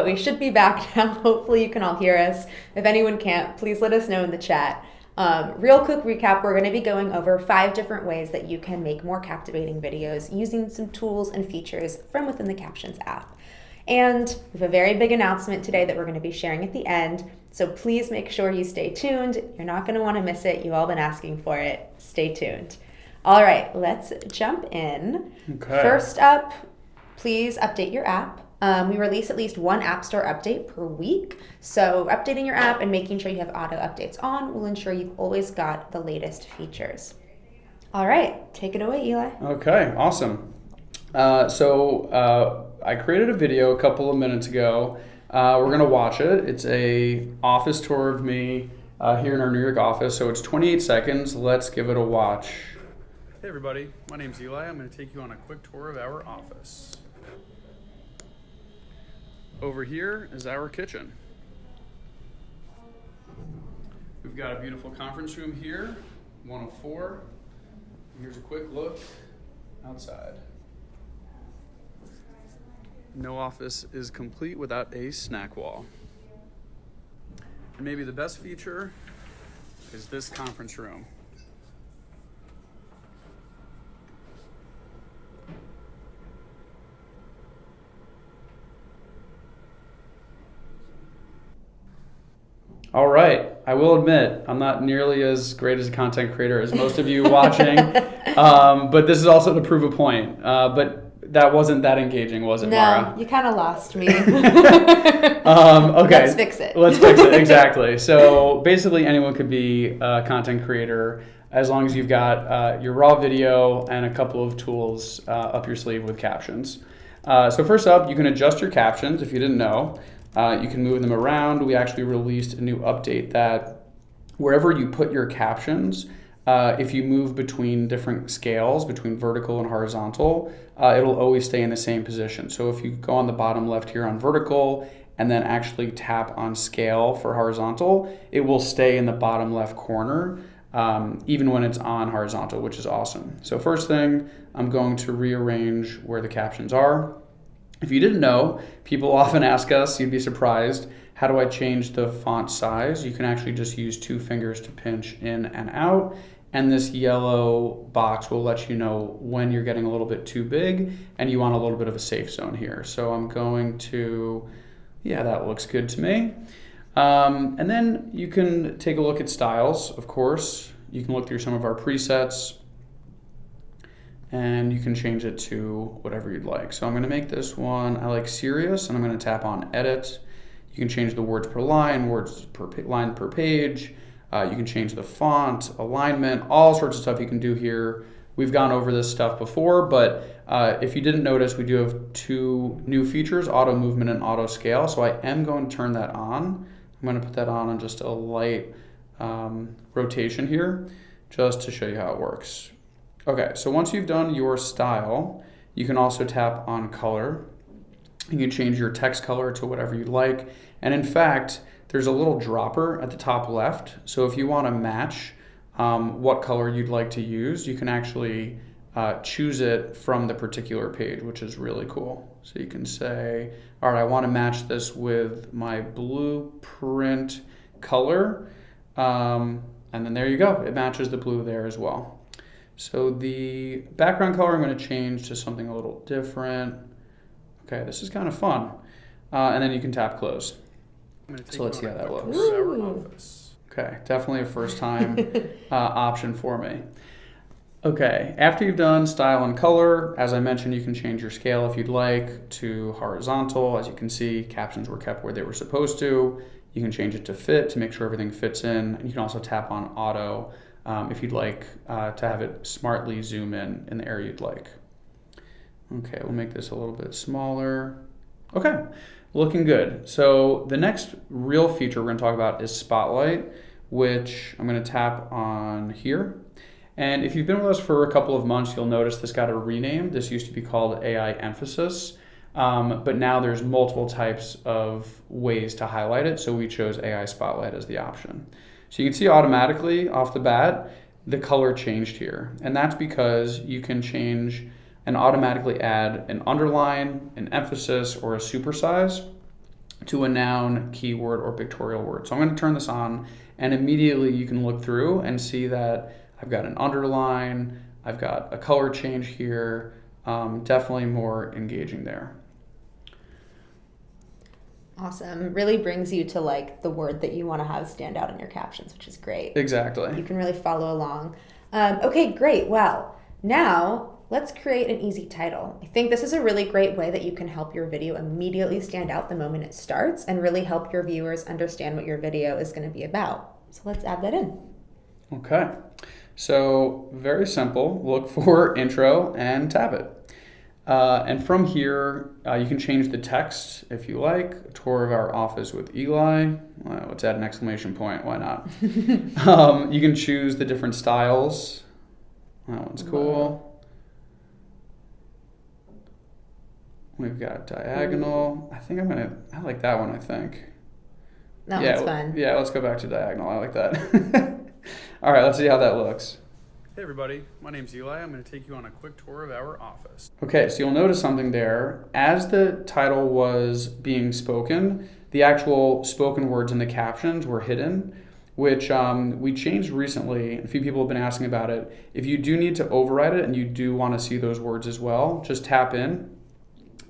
We should be back now. Hopefully you can all hear us. If anyone can't, please let us know in the chat. Real quick recap, we're going to be going over 5 different ways that you can make more captivating videos using some tools and features from within the Captions app. And we have a very big announcement today that we're going to be sharing at the end, so please make sure you stay tuned. You're not going to want to miss it. You've all been asking for it. Stay tuned. All right, let's jump in. Okay. First up, please update your app. We release at least one App Store update per week. So updating your app and making sure you have auto updates on will ensure you've always got the latest features. All right, take it away, Eli. Okay, awesome. I created a video a couple of minutes ago. We're going to watch it. It's a office tour of me here in our New York office. So it's 28 seconds. Let's give it a watch. Hey everybody, my name's Eli. I'm going to take you on a quick tour of our office. Over here is our kitchen. We've got a beautiful conference room here, 104. Here's a quick look outside. No office is complete without a snack wall. And maybe the best feature is this conference room. All right, I will admit, I'm not nearly as great as a content creator as most of you watching, but this is also to prove a point. But that wasn't that engaging, was it, Mara? No, you kind of lost me. Okay. Let's fix it. Let's fix it, exactly. So basically anyone could be a content creator as long as you've got your raw video and a couple of tools up your sleeve with captions. So first up, you can adjust your captions if you didn't know. You can move them around. We actually released a new update that wherever you put your captions, if you move between different scales, between vertical and horizontal, it'll always stay in the same position. So if you go on the bottom left here on vertical and then actually tap on scale for horizontal, it will stay in the bottom left corner, even when it's on horizontal, which is awesome. So first thing, I'm going to rearrange where the captions are. If you didn't know, people often ask us, you'd be surprised, how do I change the font size? You can actually just use 2 fingers to pinch in and out, and this yellow box will let you know when you're getting a little bit too big and you want a little bit of a safe zone here. So I'm going to, yeah, that looks good to me. And then you can take a look at styles, of course. You can look through some of our presets, and you can change it to whatever you'd like. So I'm going to make this one, I like serious, and I'm going to tap on edit. You can change the words per line, words per line per page. You can change the font, alignment, all sorts of stuff you can do here. We've gone over this stuff before, but if you didn't notice, we do have 2 new features, auto movement and auto scale. So I am going to turn that on. I'm going to put that on just a light rotation here, just to show you how it works. Okay, so once you've done your style, you can also tap on color. You can change your text color to whatever you'd like. And in fact, there's a little dropper at the top left. So if you want to match what color you'd like to use, you can actually choose it from the particular page, which is really cool. So you can say, all right, I want to match this with my blueprint color. And then there you go. It matches the blue there as well. So the background color I'm going to change to something a little different. Okay, this is kind of fun. And then you can tap close. So let's see how that looks. Okay, definitely a first time option for me. Okay, after you've done style and color, as I mentioned, you can change your scale if you'd like to horizontal. As you can see, captions were kept where they were supposed to. You can change it to fit to make sure everything fits in. And you can also tap on auto if you'd like to have it smartly zoom in the area you'd like. Okay, we'll make this a little bit smaller. Okay, looking good. So the next real feature we're going to talk about is Spotlight, which I'm going to tap on here. And if you've been with us for a couple of months, you'll notice this got a rename. This used to be called AI Emphasis, but now there's multiple types of ways to highlight it. So we chose AI Spotlight as the option. So you can see automatically off the bat, the color changed here. And that's because you can change and automatically add an underline, an emphasis, or a supersize. to a noun, keyword, or pictorial word. So I'm going to turn this on, and immediately you can look through and see that I've got an underline, I've got a color change here, definitely more engaging there. Awesome. Really brings you to like the word that you want to have stand out in your captions, which is great. Exactly. You can really follow along. Okay, great. Well, now let's create an easy title. I think this is a really great way that you can help your video immediately stand out the moment it starts and really help your viewers understand what your video is going to be about. So let's add that in. Okay. So very simple. Look for intro and tap it. And from here, you can change the text if you like. A tour of our office with Eli. Let's add an exclamation point. Why not? You can choose the different styles. That one's cool. We've got diagonal. I like that one, I think. That one's fun. Yeah, let's go back to diagonal. I like that. All right, let's see how that looks. Hey everybody, my name's Eli. I'm going to take you on a quick tour of our office. Okay, so you'll notice something there. As the title was being spoken, the actual spoken words in the captions were hidden, which we changed recently. A few people have been asking about it. If you do need to override it and you do want to see those words as well, just tap in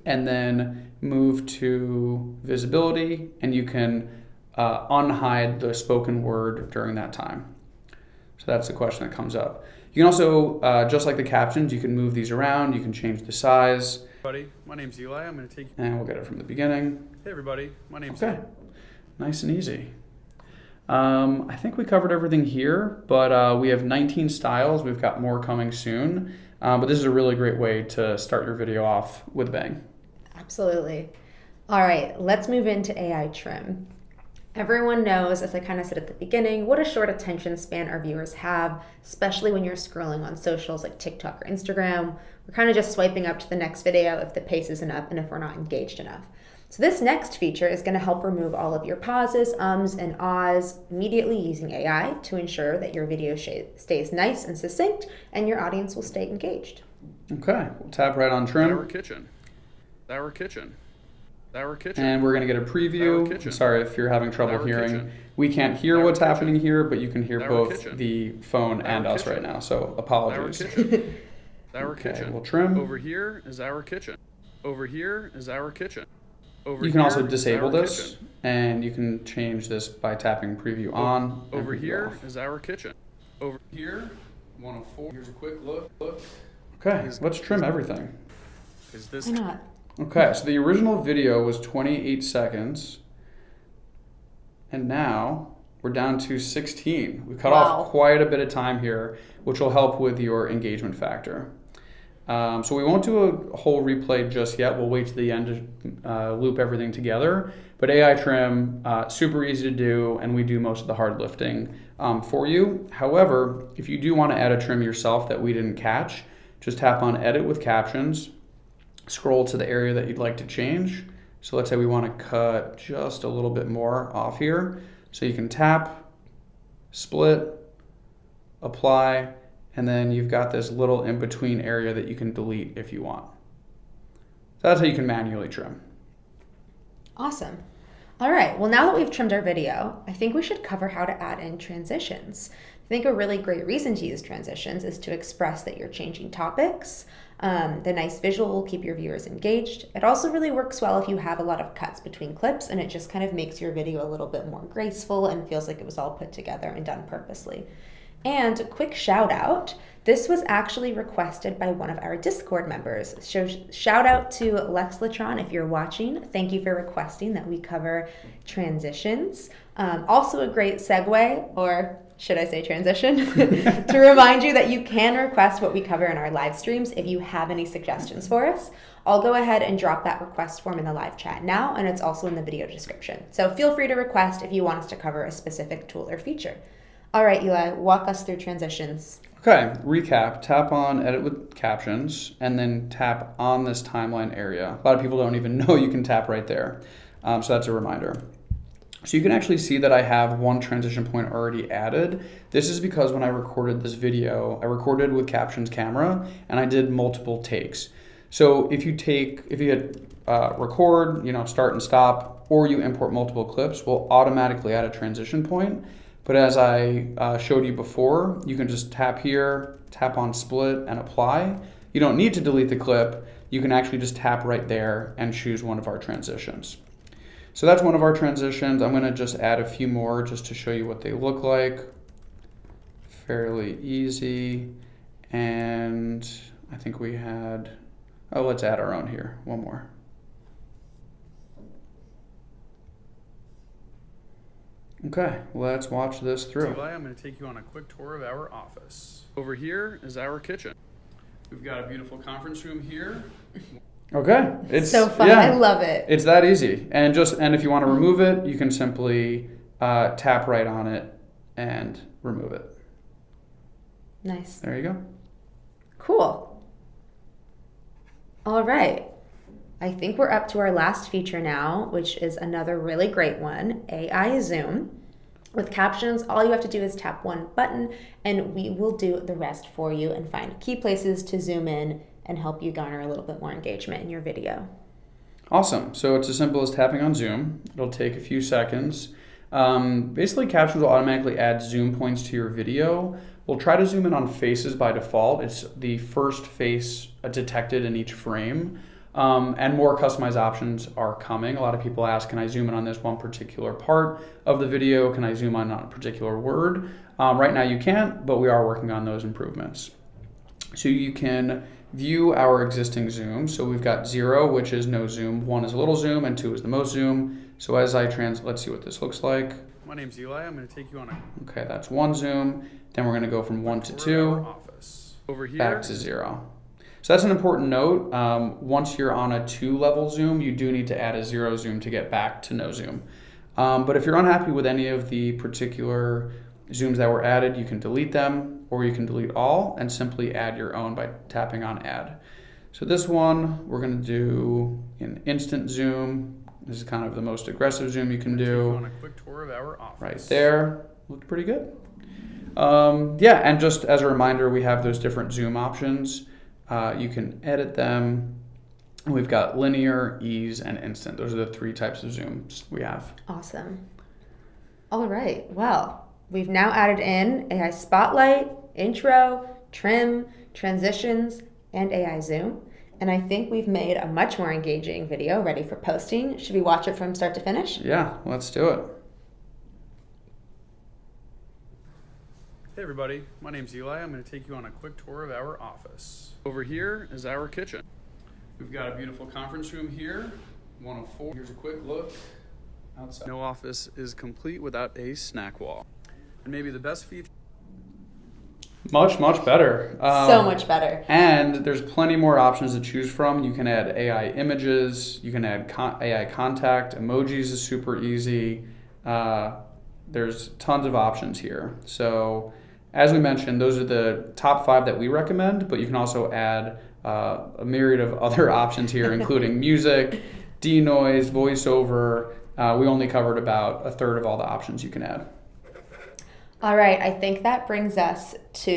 and then move to visibility, and you can unhide the spoken word during that time. So that's the question that comes up. You can also, just like the captions, you can move these around. You can change the size. Hey everybody, my name's Eli. I'm going to take you. And we'll get it from the beginning. Hey everybody, my name's Okay, nice and easy. I think we covered everything here, but we have 19 styles. We've got more coming soon. But this is a really great way to start your video off with a bang. Absolutely. All right, let's move into AI trim. Everyone knows, as I kind of said at the beginning, what a short attention span our viewers have, especially when you're scrolling on socials like TikTok or Instagram. We're kind of just swiping up to the next video if the pace isn't up and if we're not engaged enough. So this next feature is going to help remove all of your pauses, ums, and ahs immediately using AI to ensure that your video stays nice and succinct and your audience will stay engaged. Okay, we'll tap right on trim. Our kitchen. Our kitchen. Our kitchen. And we're going to get a preview. Sorry if you're having trouble Our hearing. kitchen. We can't hear Our what's kitchen. happening here, but you can hear Our both kitchen. the phone and Our us kitchen. right now, so Our apologies. kitchen. Our Okay, kitchen. we'll trim. Over here is our kitchen. Over here is our kitchen. Over You can also here is disable our this, kitchen. and you can change this by tapping preview on. and Over preview here off. is our kitchen. Over here, 104. Here's a quick look. Okay, let's trim everything. Is this Why not? Okay, so the original video was 28 seconds, and now we're down to 16. We cut Wow. off quite a bit of time here, which will help with your engagement factor. So we won't do a whole replay just yet. We'll wait to the end to loop everything together. But AI trim, super easy to do, and we do most of the hard lifting for you. However, if you do want to add a trim yourself that we didn't catch, just tap on Edit with Captions, scroll to the area that you'd like to change. So let's say we want to cut just a little bit more off here. So you can tap, split, apply, and then you've got this little in-between area that you can delete if you want. So that's how you can manually trim. Awesome. All right, well, now that we've trimmed our video, I think we should cover how to add in transitions. I think a really great reason to use transitions is to express that you're changing topics. The nice visual will keep your viewers engaged. It also really works well if you have a lot of cuts between clips, and it just kind of makes your video a little bit more graceful and feels like it was all put together and done purposely. And a quick shout out, this was actually requested by one of our Discord members. So shout out to Lex Latron if you're watching. Thank you for requesting that we cover transitions. Also a great segue, or should I say transition, to remind you that you can request what we cover in our live streams if you have any suggestions for us. I'll go ahead and drop that request form in the live chat now, and it's also in the video description. So feel free to request if you want us to cover a specific tool or feature. All right, Eli, walk us through transitions. Okay, recap, tap on Edit with Captions, and then tap on this timeline area. A lot of people don't even know you can tap right there. So that's a reminder. So you can actually see that I have one transition point already added. This is because when I recorded this video, I recorded with Captions camera, and I did multiple takes. So if you hit record, start and stop, or you import multiple clips, will automatically add a transition point. But as I showed you before, you can just tap here, tap on split and apply. You don't need to delete the clip. You can actually just tap right there and choose one of our transitions. So that's one of our transitions. I'm gonna just add a few more just to show you what they look like. Fairly easy. And I think we had, oh, let's add our own here, one more. Okay, let's watch this through. Eli, I'm going to take you on a quick tour of our office. Over here is our kitchen. We've got a beautiful conference room here. Okay, it's so fun. I love it. It's that easy. And if you want to remove it, you can simply tap right on it and remove it. Nice. There you go. Cool. All right. I think we're up to our last feature now, which is another really great one, AI Zoom. With Captions, all you have to do is tap one button and we will do the rest for you and find key places to zoom in and help you garner a little bit more engagement in your video. Awesome. So it's as simple as tapping on Zoom. It'll take a few seconds. Basically, Captions will automatically add zoom points to your video. We'll try to zoom in on faces by default. It's the first face detected in each frame. And more customized options are coming. A lot of people ask, can I zoom in on this one particular part of the video? Can I zoom in on a particular word? Right now you can't, but we are working on those improvements. So you can view our existing zoom. So we've got 0, which is no zoom, 1 is a little zoom, and 2 is the most zoom. So as I let's see what this looks like. My name's Eli. I'm going to take you on a Okay, that's 1 zoom. Then we're going to go from 1 to 2, over here, back to 0. So that's an important note. Once you're on a 2-level zoom, you do need to add a 0 zoom to get back to no zoom. But if you're unhappy with any of the particular zooms that were added, you can delete them, or you can delete all and simply add your own by tapping on add. So this one, we're going to do an instant zoom. This is kind of the most aggressive zoom you can do. On a quick tour of our office. Right there, looked pretty good. Yeah, and just as a reminder, we have those different zoom options. You can edit them. We've got linear, ease, and instant. Those are the 3 types of zooms we have. Awesome. All right. Well, we've now added in AI Spotlight, Intro, Trim, Transitions, and AI Zoom. And I think we've made a much more engaging video ready for posting. Should we watch it from start to finish? Yeah, let's do it. Hey everybody, my name's Eli. I'm going to take you on a quick tour of our office. Over here is our kitchen. We've got a beautiful conference room here, 104. Here's a quick look outside. No office is complete without a snack wall. And maybe the best feature. Much better. So much better. And there's plenty more options to choose from. You can add AI images, you can add AI contact, emojis is super easy. There's tons of options here. So as we mentioned, those are the top 5 that we recommend, but you can also add a myriad of other options here, including music, denoise, voiceover. We only covered about a third of all the options you can add. All right, I think that brings us to